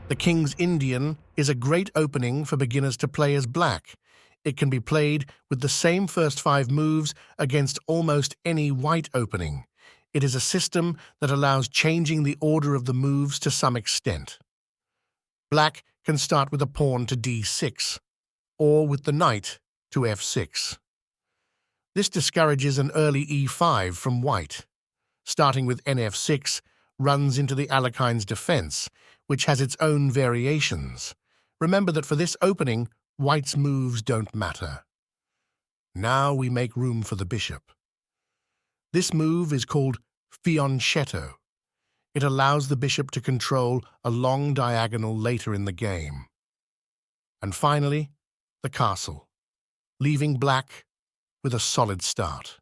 The King's Indian is a great opening for beginners to play as black. It can be played with the same first 5 moves against almost any white opening. It is a system that allows changing the order of the moves to some extent. Black can start with a pawn to d6, or with the knight to f6. This discourages an early e5 from white. Starting with nf6 runs into the Alekhines' defense, which has its own variations. Remember that for this opening, white's moves don't matter. Now we make room for the bishop. This move is called fianchetto. It allows the bishop to control a long diagonal later in the game. And finally, the castle, leaving black with a solid start.